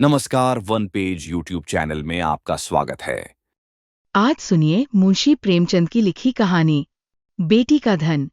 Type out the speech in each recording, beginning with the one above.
नमस्कार, one page YouTube channel में आपका स्वागत है। आज सुनिए मुंशी प्रेमचंद की लिखी कहानी बेटी का धन।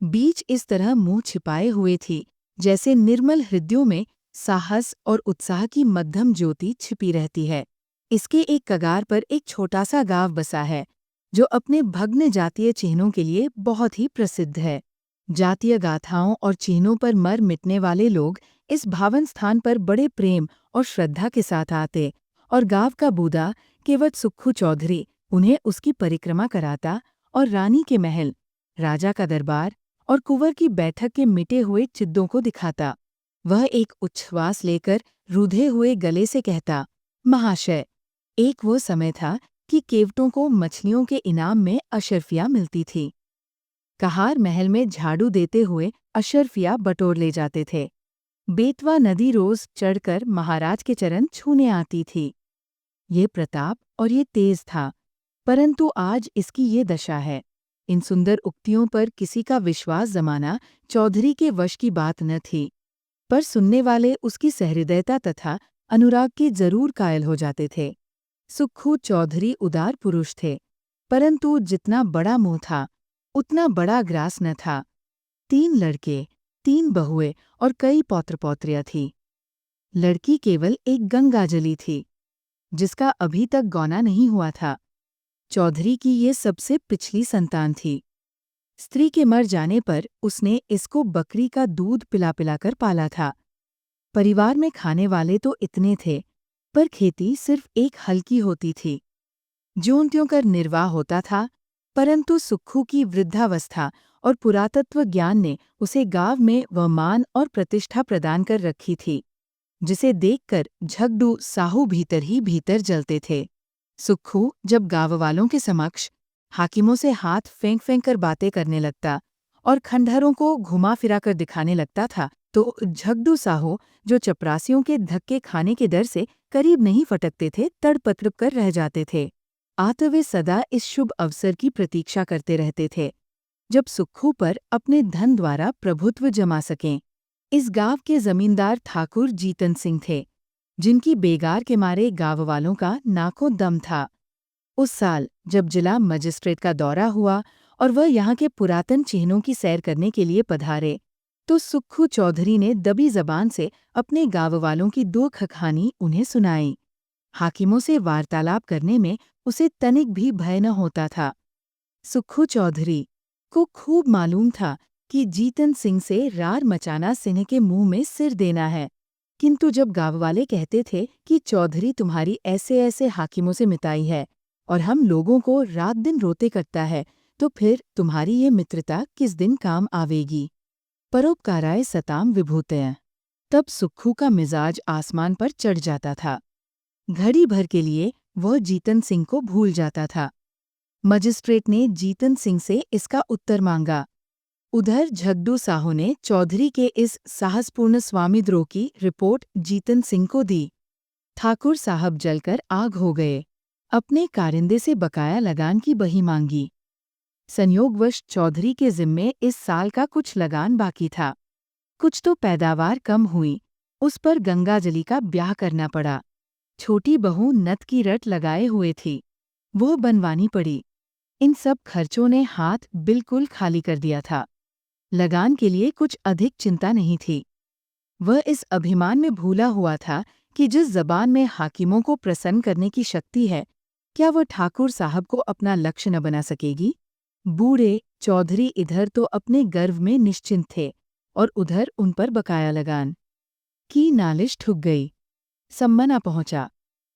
बीज इस तरह मुंह छिपाए हुए थी जैसे निर्मल हृदयों में साहस और उत्साह की मध्यम ज्योति छिपी रहती है। इसके एक कगार पर एक छोटा सा गांव बसा है जो अपने भग्न जातीय चिन्हों के लिए बहुत ही प्रसिद्ध है। जातीय गाथाओं और चिन्हों पर मर मिटने वाले लोग इस भावन स्थान पर बड़े प्रेम और श्रद्धा के साथ आते और गांव का बूढ़ा केवट सुक्खू चौधरी उन्हें उसकी परिक्रमा कराता और रानी के महल, राजा का दरबार और कुंवर की बैठक के मिटे हुए चिद्दों को दिखाता। वह एक उच्छ्वास लेकर रूधे हुए गले से कहता, महाशय, एक वो समय था कि केवटों को मछलियों के इनाम में अशर्फियाँ मिलती थी। कहार महल में झाड़ू देते हुए अशर्फियाँ बटोर ले जाते थे। बेतवा नदी रोज चढ़कर महाराज के चरण छूने आती थी। ये प्रताप और ये तेज था, परंतु आज इसकी ये दशा है। इन सुंदर उक्तियों पर किसी का विश्वास जमाना चौधरी के वश की बात न थी, पर सुनने वाले उसकी सहृदयता तथा अनुराग के जरूर कायल हो जाते थे। सुक्खू चौधरी उदार पुरुष थे, परंतु जितना बड़ा मुंह था उतना बड़ा ग्रास न था। 3 लड़के, 3 बहुएं और कई पौत्र पौत्रियां थीं। लड़की केवल एक गंगाजली थी, जिसका अभी तक गौना नहीं हुआ था। चौधरी की ये सबसे पिछली संतान थी। स्त्री के मर जाने पर उसने इसको बकरी का दूध पिला पिलाकर पाला था। परिवार में खाने वाले तो इतने थे, पर खेती सिर्फ एक हल की होती थी। ज्यों-त्यों कर निर्वाह होता था, परंतु सुक्खू की वृद्धावस्था और पुरातत्व ज्ञान ने उसे गांव में वह मान और प्रतिष्ठा प्रदान कर रखी थी, जिसे देखकर झगड़ू साहू भीतर ही भीतर जलते थे। सुक्खू जब गाँव वालों के समक्ष हाकिमों से हाथ फेंक फेंक कर बातें करने लगता और खंडहरों को घुमा फिरा कर दिखाने लगता था, तो झगड़ू साहू, जो चपरासियों के धक्के खाने के डर से करीब नहीं फटकते थे, तड़पत्र कर रह जाते थे। आते वे सदा इस शुभ अवसर की प्रतीक्षा करते रहते थे, जब सुक्खू पर अपने धन द्वारा प्रभुत्व जमा सकें। इस गांव के जमींदार ठाकुर जीतन सिंह थे, जिनकी बेगार के मारे गांव वालों का नाको दम था। उस साल जब जिला मजिस्ट्रेट का दौरा हुआ और वह यहाँ के पुरातन चिन्हों की सैर करने के लिए पधारे, तो सुक्खू चौधरी ने दबी जबान से अपने गांव वालों की दुख कहानी उन्हें सुनाई। हाकिमों से वार्तालाप करने में उसे तनिक भी भय न होता था। सुक्खू चौधरी को खूब मालूम था कि जीतन सिंह से रार मचाना सिन्ह के मुंह में सिर देना है, किंतु जब गाँव वाले कहते थे कि चौधरी तुम्हारी ऐसे ऐसे हाकिमों से मिताई है और हम लोगों को रात दिन रोते करता है, तो फिर तुम्हारी ये मित्रता किस दिन काम आवेगी। परोपकाराय सताम विभूतयः। तब सुक्खू का मिजाज आसमान पर चढ़ जाता था। घड़ी भर के लिए वह जीतन सिंह को भूल जाता था। मजिस्ट्रेट ने जीतन सिंह से इसका उत्तर मांगा। उधर झगड़ू साहू ने चौधरी के इस साहसपूर्ण स्वामिद्रोह की रिपोर्ट जीतन सिंह को दी। ठाकुर साहब जलकर आग हो गए। अपने कारिंदे से बकाया लगान की बही मांगी। संयोगवश चौधरी के जिम्मे इस साल का कुछ लगान बाकी था। कुछ तो पैदावार कम हुई, उस पर गंगाजली का ब्याह करना पड़ा। छोटी बहू नत की रट लगाए हुए थी, वो बनवानी पड़ी। इन सब खर्चों ने हाथ बिल्कुल खाली कर दिया था। लगान के लिए कुछ अधिक चिंता नहीं थी। वह इस अभिमान में भूला हुआ था कि जिस जबान में हाकिमों को प्रसन्न करने की शक्ति है, क्या वह ठाकुर साहब को अपना लक्ष्य न बना सकेगी। बूढ़े चौधरी इधर तो अपने गर्व में निश्चिंत थे और उधर उन पर बकाया लगान की नालिश ठुक गई। सम्मना पहुंचा।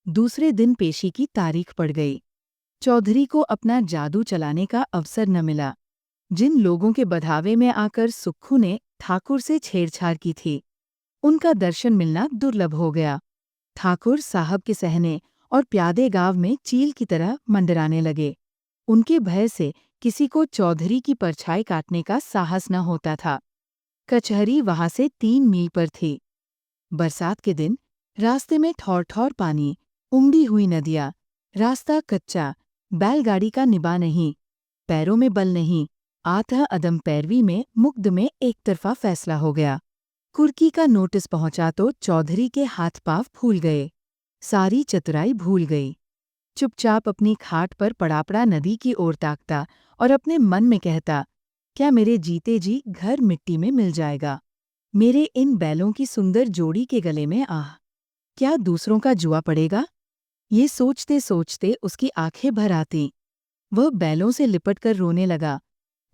दूसरे दिन पेशी की तारीख पड़ गई। चौधरी को अपना जादू चलाने का अवसर न मिला। जिन लोगों के बधावे में आकर सुक्खू ने ठाकुर से छेड़छाड़ की थी, उनका दर्शन मिलना दुर्लभ हो गया। ठाकुर साहब के सहने और प्यादे गांव में चील की तरह मंडराने लगे। उनके भय से किसी को चौधरी की परछाई काटने का साहस न होता था। कचहरी वहां से 3 मील पर थी। बरसात के दिन रास्ते में ठौर-ठौर पानी, उमड़ी हुई नदियाँ, रास्ता कच्चा, बैलगाड़ी का निभा नहीं, पैरों में बल नहीं, आतः अदम पैरवी में मुग्ध में एक तरफा फैसला हो गया। कुर्की का नोटिस पहुंचा तो चौधरी के हाथ पांव फूल गए। सारी चतुराई भूल गई। चुपचाप अपनी खाट पर पड़ापड़ा नदी की ओर ताकता और अपने मन में कहता, क्या मेरे जीते जी घर मिट्टी में मिल जाएगा? मेरे इन बैलों की सुंदर जोड़ी के गले में आह! क्या दूसरों का जुआ पड़ेगा? ये सोचते सोचते उसकी आंखें भर आतीं। वह बैलों से लिपटकर रोने लगा,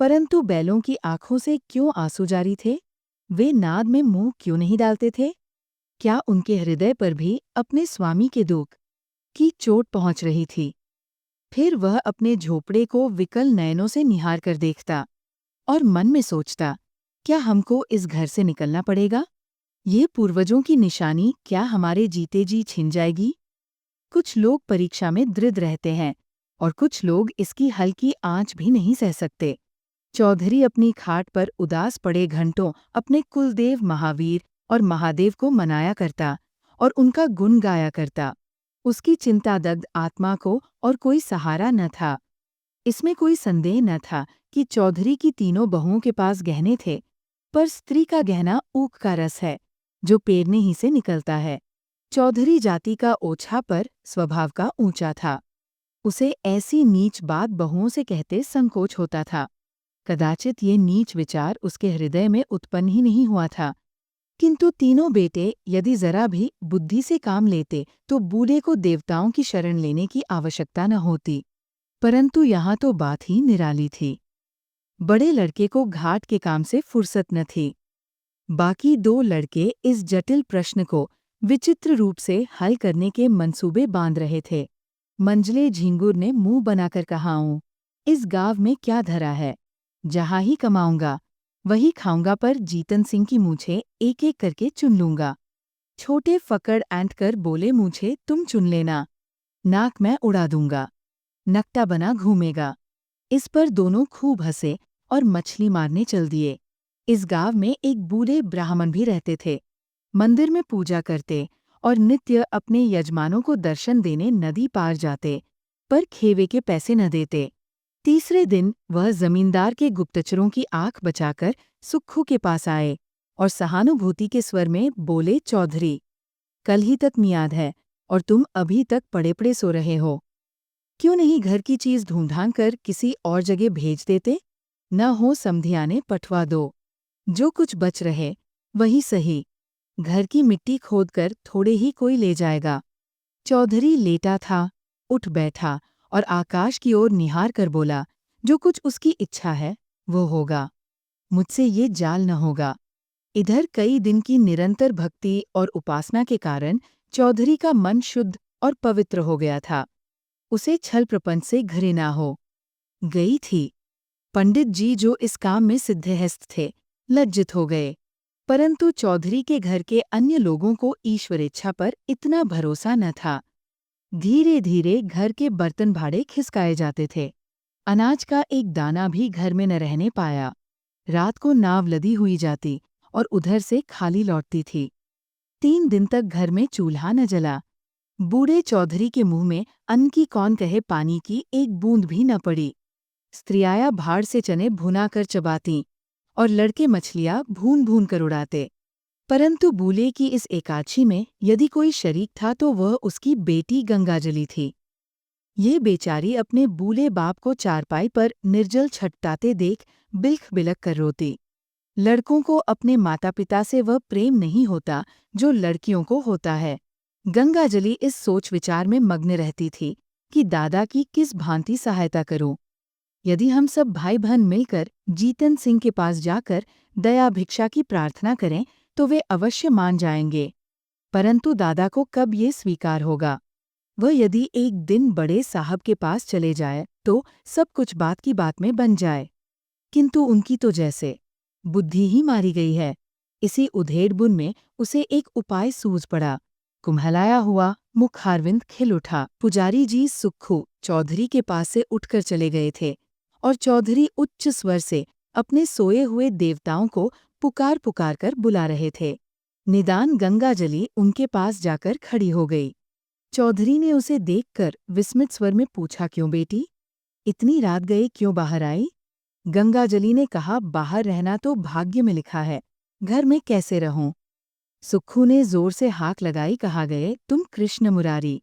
परंतु बैलों की आंखों से क्यों आंसू जारी थे? वे नाद में मुंह क्यों नहीं डालते थे? क्या उनके हृदय पर भी अपने स्वामी के दुख की चोट पहुंच रही थी? फिर वह अपने झोपड़े को विकल नयनों से निहार कर देखता और मन में सोचता, क्या हमको इस घर से निकलना पड़ेगा? ये पूर्वजों की निशानी क्या हमारे जीते जी छिन जाएगी? कुछ लोग परीक्षा में दृढ़ रहते हैं और कुछ लोग इसकी हल्की आंच भी नहीं सह सकते। चौधरी अपनी खाट पर उदास पड़े घंटों अपने कुलदेव महावीर और महादेव को मनाया करता और उनका गुण गाया करता। उसकी चिंतादग्ध आत्मा को और कोई सहारा न था। इसमें कोई संदेह न था कि चौधरी की तीनों बहुओं के पास गहने थे, पर स्त्री का गहना ऊख का रस है, जो पेरने ही से निकलता है। चौधरी जाति का ओछा पर स्वभाव का ऊंचा था। उसे ऐसी नीच बात बहुओं से कहते संकोच होता था। कदाचित ये नीच विचार उसके हृदय में उत्पन्न ही नहीं हुआ था, किंतु तीनों बेटे यदि जरा भी बुद्धि से काम लेते तो बूढ़े को देवताओं की शरण लेने की आवश्यकता न होती। परंतु यहाँ तो बात ही निराली थी। बड़े लड़के को घाट के काम से फुर्सत न थी। बाकी दो लड़के इस जटिल प्रश्न को विचित्र रूप से हल करने के मंसूबे बांध रहे थे। मंझले झिंगुर ने मुंह बनाकर कहा, हूँ इस गांव में क्या धरा है? जहाँ ही कमाऊंगा वही खाऊंगा, पर जीतन सिंह की मूछें एक एक करके चुन लूंगा। छोटे फकड़ ऐंठ कर बोले, मूछें तुम चुन लेना, नाक मैं उड़ा दूंगा, नकटा बना घूमेगा। इस पर दोनों खूब हंसे और मछली मारने चल दिए। इस गांव में एक बूढ़े ब्राह्मण भी रहते थे। मंदिर में पूजा करते और नित्य अपने यजमानों को दर्शन देने नदी पार जाते, पर खेवे के पैसे न देते। तीसरे दिन वह जमींदार के गुप्तचरों की आंख बचाकर सुक्खू के पास आए और सहानुभूति के स्वर में बोले, चौधरी, कल ही तक मियाद है और तुम अभी तक पड़े पड़े सो रहे हो। क्यों नहीं घर की चीज ढूंढ कर किसी और जगह भेज देते? न हो समधियाने पटवा दो, जो कुछ बच रहे वही सही। घर की मिट्टी खोदकर थोड़े ही कोई ले जाएगा। चौधरी लेटा था, उठ बैठा और आकाश की ओर निहार कर बोला, जो कुछ उसकी इच्छा है वो होगा, मुझसे ये जाल न होगा। इधर कई दिन की निरंतर भक्ति और उपासना के कारण चौधरी का मन शुद्ध और पवित्र हो गया था। उसे छल प्रपंच से घृणा हो गई थी। पंडित जी जो इस काम में सिद्धहस्त थे, लज्जित हो गए, परंतु चौधरी के घर के अन्य लोगों को ईश्वरेच्छा पर इतना भरोसा न था। धीरे धीरे घर के बर्तन भाड़े खिसकाए जाते थे। अनाज का एक दाना भी घर में न रहने पाया। रात को नाव लदी हुई जाती और उधर से खाली लौटती थी। 3 दिन तक घर में चूल्हा न जला। बूढ़े चौधरी के मुंह में अन्न की कौन कहे पानी की एक बूंद भी न पड़ी। स्त्रियाँ भाड़ से चने भुना कर चबातीं और लड़के मछलियाँ भून भून कर उड़ाते। परंतु बूले की इस एकादशी में यदि कोई शरीक था तो वह उसकी बेटी गंगाजली थी। ये बेचारी अपने बूले बाप को चारपाई पर निर्जल छटपटाते देख बिलख बिलख कर रोती। लड़कों को अपने माता पिता से वह प्रेम नहीं होता जो लड़कियों को होता है। गंगाजली इस सोच विचार में मग्न रहती थी कि दादा की किस भांति सहायता करूं। यदि हम सब भाई बहन मिलकर जीतन सिंह के पास जाकर दया भिक्षा की प्रार्थना करें तो वे अवश्य मान जाएंगे, परंतु दादा को कब ये स्वीकार होगा? वह यदि एक दिन बड़े साहब के पास चले जाए तो सब कुछ बात की बात में बन जाए, किंतु उनकी तो जैसे बुद्धि ही मारी गई है। इसी उधेड़-बुन में उसे एक उपाय सूझ पड़ा। कुम्हलाया हुआ मुख हारविंद खिल उठा। पुजारी जी सुक्खू चौधरी के पास से उठकर चले गए थे और चौधरी उच्च स्वर से अपने सोए हुए देवताओं को पुकार पुकार कर बुला रहे थे। निदान गंगाजली उनके पास जाकर खड़ी हो गई। चौधरी ने उसे देखकर विस्मित स्वर में पूछा, क्यों बेटी, इतनी रात गए क्यों बाहर आई? गंगाजली ने कहा, बाहर रहना तो भाग्य में लिखा है, घर में कैसे रहूं? सुक्खू ने जोर से हाक लगाई। कहा गए, तुम कृष्ण मुरारी,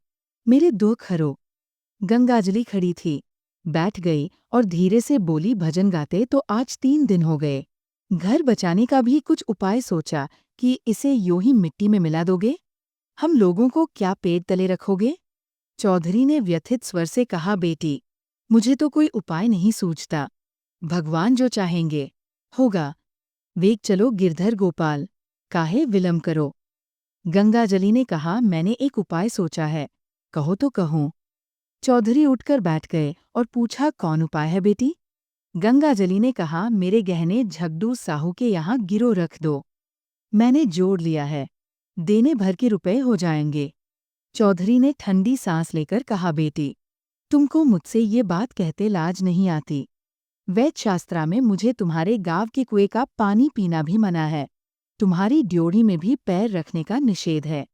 मेरे दुख हरो। गंगाजली खड़ी थी, बैठ गई और धीरे से बोली, भजन गाते तो आज 3 दिन हो गए। घर बचाने का भी कुछ उपाय सोचा कि इसे यूं ही मिट्टी में मिला दोगे? हम लोगों को क्या पेट तले रखोगे? चौधरी ने व्यथित स्वर से कहा, बेटी, मुझे तो कोई उपाय नहीं सूझता। भगवान जो चाहेंगे होगा। वेग चलो गिरधर गोपाल, काहे विलंब करो। गंगाजली ने कहा, मैंने एक उपाय सोचा है, कहो तो कहूँ। चौधरी उठकर बैठ गए और पूछा, कौन उपाय है बेटी? गंगाजली ने कहा, मेरे गहने झगड़ू साहू के यहाँ गिरो रख दो। मैंने जोड़ लिया है, देने भर के रुपए हो जाएंगे। चौधरी ने ठंडी सांस लेकर कहा, बेटी, तुमको मुझसे ये बात कहते लाज नहीं आती। वैद्य शास्त्रा में मुझे तुम्हारे गांव के कुएं का पानी पीना भी मना है। तुम्हारी ड्योढ़ी में भी पैर रखने का निषेध है।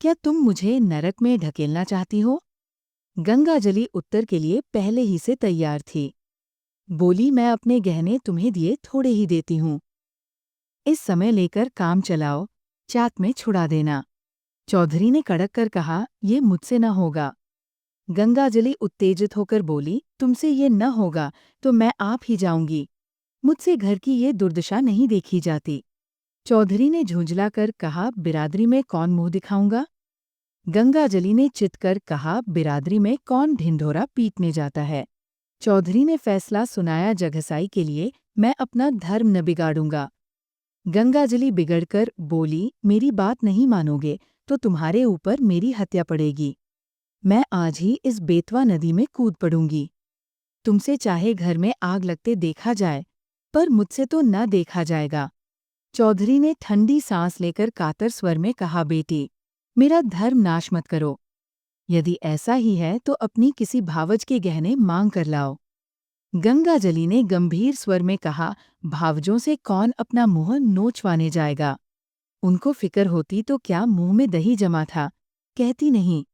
क्या तुम मुझे नरक में ढकेलना चाहती हो? गंगाजली उत्तर के लिए पहले ही से तैयार थी। बोली, मैं अपने गहने तुम्हें दिए थोड़े ही देती हूँ। इस समय लेकर काम चलाओ, चात में छुड़ा देना। चौधरी ने कड़क कर कहा, ये मुझसे न होगा। गंगाजली उत्तेजित होकर बोली, तुमसे ये न होगा तो मैं आप ही जाऊंगी। मुझसे घर की ये दुर्दशा नहीं देखी जाती। चौधरी ने झुंझलाकर कहा, बिरादरी में कौन मुंह दिखाऊंगा? गंगाजली ने चित कर कहा, बिरादरी में कौन ढिंढोरा पीटने जाता है? चौधरी ने फैसला सुनाया, जगहसाई के लिए मैं अपना धर्म न बिगाड़ूंगा। गंगाजली बिगड़कर बोली, मेरी बात नहीं मानोगे तो तुम्हारे ऊपर मेरी हत्या पड़ेगी। मैं आज ही इस बेतवा नदी में कूद पड़ूंगी। तुमसे चाहे घर में आग लगते देखा जाए, पर मुझसे तो न देखा जाएगा। चौधरी ने ठंडी सांस लेकर कातर स्वर में कहा, बेटी, मेरा धर्म नाश मत करो। यदि ऐसा ही है तो अपनी किसी भावज के गहने मांग कर लाओ। गंगाजली ने गंभीर स्वर में कहा, भावजों से कौन अपना मुंह नोचवाने जाएगा? उनको फिक्र होती तो क्या मुंह में दही जमा था, कहती नहीं।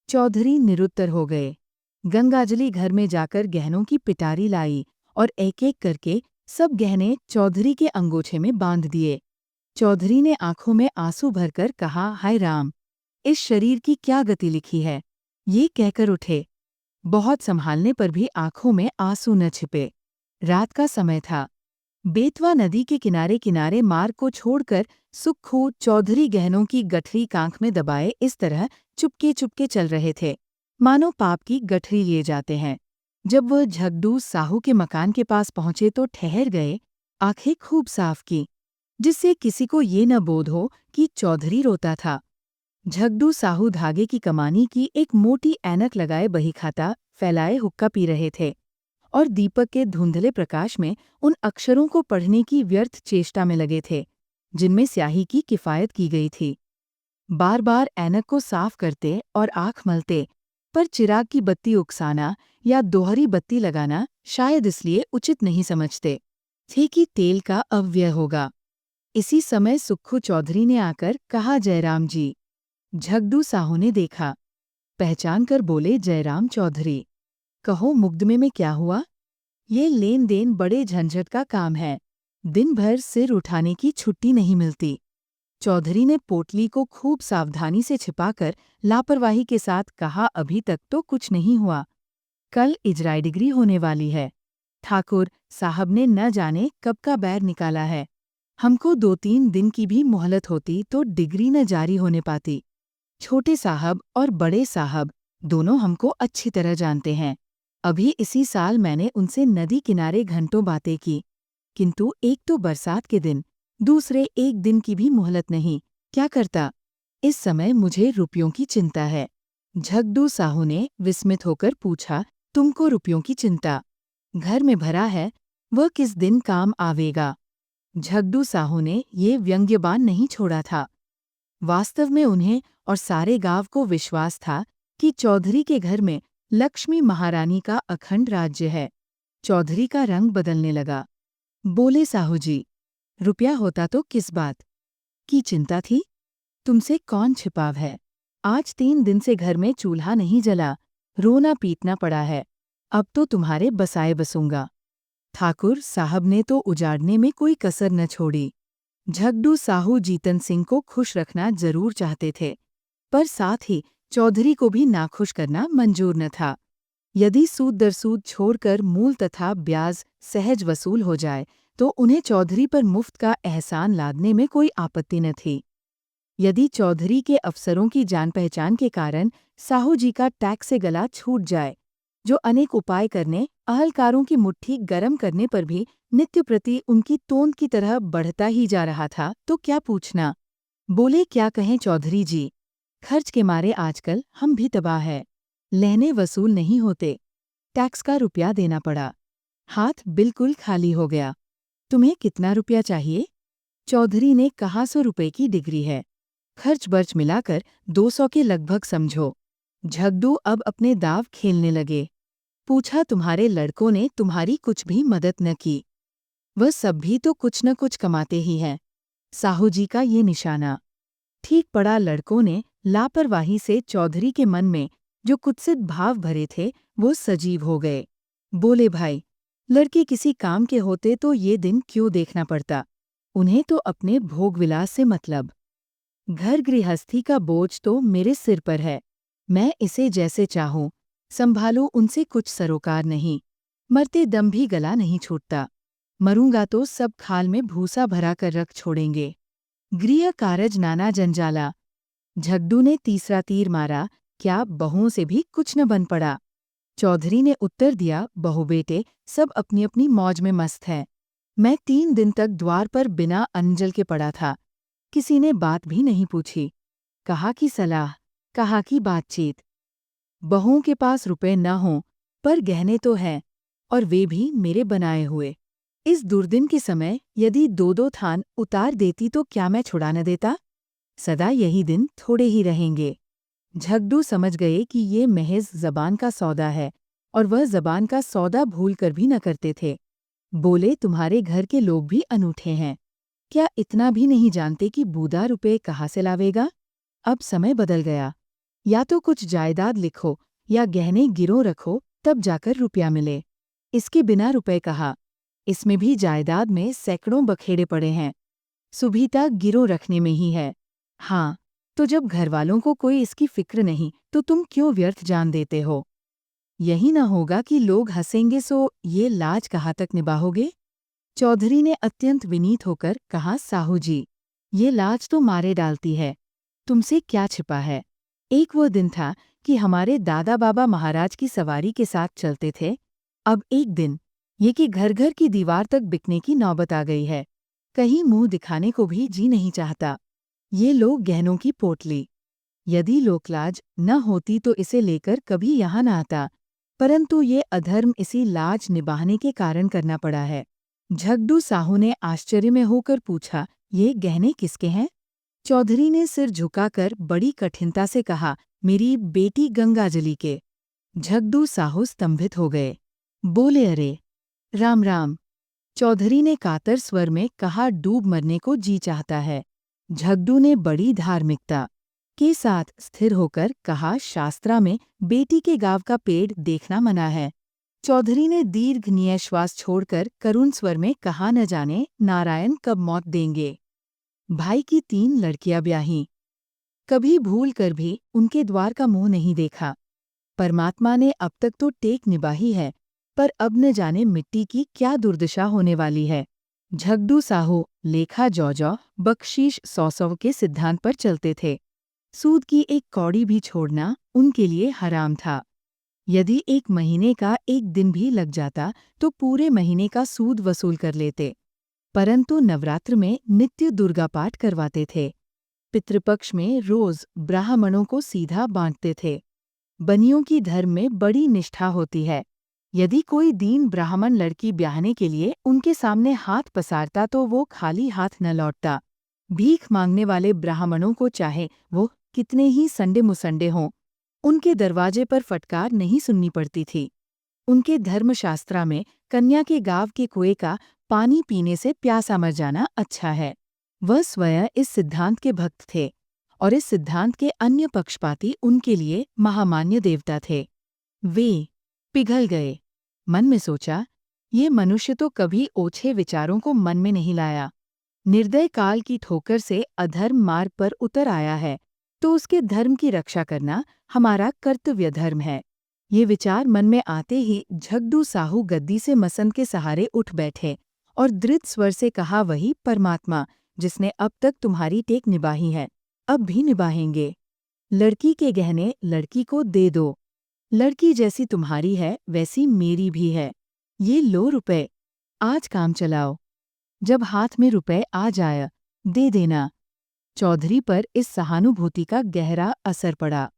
चौधरी निरुत्तर हो गए। गंगाजली घर में जाकर गहनों की पिटारी लाई और एक एक करके सब गहने चौधरी के अंगोछे में बांध दिए। चौधरी ने आंखों में आंसू भरकर कहा, हाय राम, इस शरीर की क्या गति लिखी है। ये कहकर उठे। बहुत संभालने पर भी आंखों में आंसू न छिपे। रात का समय था। बेतवा नदी के किनारे किनारे मार्ग को छोड़कर सुक्खू चौधरी गहनों की गठरी कांख में दबाए इस तरह चुपके चुपके चल रहे थे, मानो पाप की गठरी लिए जाते हैं। जब वह झगड़ू साहू के मकान के पास पहुंचे तो ठहर गए, आंखें खूब साफ की, जिससे किसी को ये न बोध हो कि चौधरी रोता था। झगड़ू साहू धागे की कमानी की एक मोटी ऐनक लगाए बही खाता फैलाए हुक्का पी रहे थे और दीपक के धुंधले प्रकाश में उन अक्षरों को पढ़ने की व्यर्थ चेष्टा में लगे थे, जिनमें स्याही की किफायत की गई थी। बार बार ऐनक को साफ करते और आँख मलते, पर चिराग की बत्ती उकसाना या दोहरी बत्ती लगाना शायद इसलिए उचित नहीं समझते थे कि तेल का अव्यय होगा। इसी समय सुक्खू चौधरी ने आकर कहा, जयराम जी। झगड़ू साहू ने देखा, पहचान कर बोले, जयराम चौधरी। कहो, मुकदमे में क्या हुआ? ये लेन देन बड़े झंझट का काम है, दिन भर सिर उठाने की छुट्टी नहीं मिलती। चौधरी ने पोटली को खूब सावधानी से छिपाकर लापरवाही के साथ कहा, अभी तक तो कुछ नहीं हुआ। कल इजराई डिग्री होने वाली है। ठाकुर साहब ने न जाने कब का बैर निकाला है। हमको 2-3 दिन की भी मोहलत होती तो डिग्री न जारी होने पाती। छोटे साहब और बड़े साहब दोनों हमको अच्छी तरह जानते हैं। अभी इसी साल मैंने उनसे नदी किनारे घंटों बातें की, किंतु एक तो बरसात के दिन, दूसरे एक दिन की भी मोहलत नहीं। क्या करता? इस समय मुझे रुपयों की चिंता है। झगड़ू साहू ने विस्मित होकर पूछा, तुमको रुपयों की चिंता? घर में भरा है, वह किस दिन काम आवेगा? झगड़ू साहू ने ये व्यंग्यबान नहीं छोड़ा था। वास्तव में उन्हें और सारे गांव को विश्वास था कि चौधरी के घर में लक्ष्मी महारानी का अखंड राज्य है। चौधरी का रंग बदलने लगा। बोले, साहू जी, रुपया होता तो किस बात की चिंता थी? तुमसे कौन छिपाव है? आज 3 दिन से घर में चूल्हा नहीं जला, रोना पीटना पड़ा है। अब तो तुम्हारे बसाए बसूंगा। ठाकुर साहब ने तो उजाड़ने में कोई कसर न छोड़ी। झगड़ू साहू जीतन सिंह को खुश रखना जरूर चाहते थे, पर साथ ही चौधरी को भी नाखुश करना मंजूर न था। यदि सूद दर सूद छोड़कर मूल तथा ब्याज सहज वसूल हो जाए तो उन्हें चौधरी पर मुफ्त का एहसान लादने में कोई आपत्ति न थी। यदि चौधरी के अफसरों की जान पहचान के कारण साहू जी का टैक्स से गला छूट जाए, जो अनेक उपाय करने अहलकारों की मुट्ठी गर्म करने पर भी नित्य प्रति उनकी तोंद की तरह बढ़ता ही जा रहा था, तो क्या पूछना। बोले क्या कहें चौधरी जी, खर्च के मारे आजकल हम भी तबाह है। लहने वसूल नहीं होते, टैक्स का रुपया देना पड़ा, हाथ बिल्कुल खाली हो गया। तुम्हें कितना रुपया चाहिए? चौधरी ने कहा 100 रुपए की डिग्री है, खर्च बर्च मिलाकर 200 के लगभग समझो। झगड़ू अब अपने दाव खेलने लगे। पूछा तुम्हारे लड़कों ने तुम्हारी कुछ भी मदद न की? वह सब भी तो कुछ न कुछ कमाते ही हैं। साहू जी का ये निशाना। ठीक पड़ा। लड़कों ने लापरवाही से चौधरी के मन में जो कुत्सित भाव भरे थे वो सजीव हो गए। बोले भाई, लड़के किसी काम के होते तो ये दिन क्यों देखना पड़ता? उन्हें तो अपने भोग विलास से मतलब। घर गृहस्थी का बोझ तो मेरे सिर पर है, मैं इसे जैसे चाहूं संभालूं, उनसे कुछ सरोकार नहीं। मरते दम भी गला नहीं छूटता, मरूंगा तो सब खाल में भूसा भरा कर रख छोड़ेंगे। गृह कारज नाना जंजाला। झगड़ू ने तीसरा तीर मारा, क्या बहुओं से भी कुछ न बन पड़ा? चौधरी ने उत्तर दिया, बहू बेटे सब अपनी अपनी मौज में मस्त है। मैं 3 दिन तक द्वार पर बिना अंजल के पड़ा था, किसी ने बात भी नहीं पूछी। कहा की सलाह, कहा की बातचीत। बहुओं के पास रुपए न हों, पर गहने तो हैं, और वे भी मेरे बनाए हुए। इस दुर्दिन के समय यदि 2-2 थान उतार देती तो क्या मैं छुड़ा न देता? सदा यही दिन थोड़े ही रहेंगे। झगड़ू समझ गए कि ये महज जबान का सौदा है, और वह जबान का सौदा भूल कर भी न करते थे। बोले तुम्हारे घर के लोग भी अनूठे हैं, क्या इतना भी नहीं जानते कि बूदा रुपए कहाँ से लावेगा? अब समय बदल गया, या तो कुछ जायदाद लिखो या गहने गिरों रखो, तब जाकर रुपया मिले। इसके बिना रुपए कहाँ? इसमें भी जायदाद में सैकड़ों बखेड़े पड़े हैं, सुभीता गिरों रखने में ही है। हाँ, तो जब घरवालों को कोई इसकी फिक्र नहीं तो तुम क्यों व्यर्थ जान देते हो? यही न होगा कि लोग हंसेंगे, सो ये लाज कहाँ तक निभाओगे? चौधरी ने अत्यंत विनीत होकर कहा, साहू जी, ये लाज तो मारे डालती है, तुमसे क्या छिपा है? एक वो दिन था कि हमारे दादा बाबा महाराज की सवारी के साथ चलते थे। अब एक दिन ये कि घर घर की दीवार तक बिकने की नौबत आ गई है, कहीं मुंह दिखाने को भी जी नहीं चाहता। ये लोग गहनों की पोटली। यदि लोकलाज न होती तो इसे लेकर कभी यहाँ न आता, परंतु ये अधर्म इसी लाज निभाने के कारण करना पड़ा है। झगड़ू साहू ने आश्चर्य में होकर पूछा, ये गहने किसके हैं? चौधरी ने सिर झुकाकर बड़ी कठिनता से कहा, मेरी बेटी गंगाजली के। झगड़ू साहू स्तंभित हो गए। बोले, अरे राम राम। चौधरी ने कातर स्वर में कहा, डूब मरने को जी चाहता है। झगड़ू ने बड़ी धार्मिकता के साथ स्थिर होकर कहा, शास्त्रा में बेटी के गांव का पेड़ देखना मना है। चौधरी ने दीर्घ निःश्वास छोड़कर करुण स्वर में कहा, न जाने नारायण कब मौत देंगे। भाई की 3 लड़कियां ब्याहीं, कभी भूल कर भी उनके द्वार का मुंह नहीं देखा। परमात्मा ने अब तक तो टेक निभाई है, पर अब न जाने मिट्टी की क्या दुर्दशा होने वाली है। झगड़ू साहू लेखा जौ बख्शीश 100 के सिद्धांत पर चलते थे। सूद की एक कौड़ी भी छोड़ना उनके लिए हराम था। यदि 1 महीने का 1 दिन भी लग जाता तो पूरे महीने का सूद वसूल कर लेते, परंतु नवरात्र में नित्य दुर्गा पाठ करवाते थे। पितृपक्ष में रोज ब्राह्मणों को सीधा बांटते थे। बनियों की धर्म में बड़ी निष्ठा होती है। यदि कोई दीन ब्राह्मण लड़की ब्याहने के लिए उनके सामने हाथ पसारता तो वो खाली हाथ न लौटता। भीख मांगने वाले ब्राह्मणों को चाहे वो कितने ही संडे मुसंडे हों, उनके दरवाजे पर फटकार नहीं सुननी पड़ती थी। उनके धर्मशास्त्रा में कन्या के गांव के कुएं का पानी पीने से प्यासा मर जाना अच्छा है। वह स्वयं इस सिद्धांत के भक्त थे, और इस सिद्धांत के अन्य पक्षपाती उनके लिए महामान्य देवता थे। वे पिघल गए। मन में सोचा, ये मनुष्य तो कभी ओछे विचारों को मन में नहीं लाया। निर्दय काल की ठोकर से अधर्म मार्ग पर उतर आया है, तो उसके धर्म की रक्षा करना हमारा कर्तव्य धर्म है। ये विचार मन में आते ही झगड़ू साहू गद्दी से मसंद के सहारे उठ बैठे और दृढ़ स्वर से कहा, वही परमात्मा जिसने अब तक तुम्हारी टेक निभाई है, अब भी निभाएंगे। लड़की के गहने लड़की को दे दो। लड़की जैसी तुम्हारी है वैसी मेरी भी है। ये लो रुपए, आज काम चलाओ। जब हाथ में रुपए आ जाए दे देना। चौधरी पर इस सहानुभूति का गहरा असर पड़ा।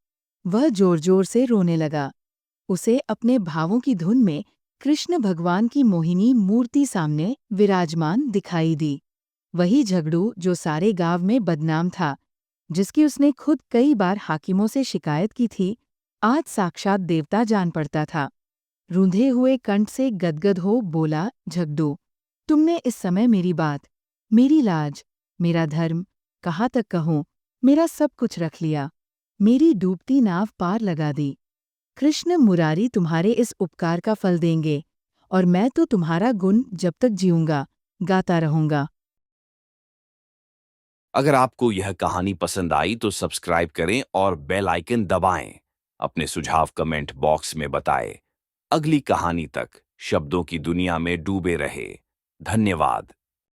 वह जोर जोर से रोने लगा। उसे अपने भावों की धुन में कृष्ण भगवान की मोहिनी मूर्ति सामने विराजमान दिखाई दी। वही झगड़ू जो सारे गांव में बदनाम था, जिसकी उसने खुद कई बार हाकिमों से शिकायत की थी, आज साक्षात देवता जान पड़ता था। रूंधे हुए कंठ से गदगद हो बोला, झगड़ू, तुमने इस समय मेरी बात, मेरी लाज, मेरा धर्म, कहाँ तक कहूँ, मेरा सब कुछ रख लिया। मेरी डूबती नाव पार लगा दी। कृष्ण मुरारी तुम्हारे इस उपकार का फल देंगे, और मैं तो तुम्हारा गुण जब तक जीऊंगा गाता रहूंगा। अगर आपको यह कहानी पसंद आई तो सब्सक्राइब करें और बेल आइकन दबाएं। अपने सुझाव कमेंट बॉक्स में बताएं। अगली कहानी तक शब्दों की दुनिया में डूबे रहे। धन्यवाद।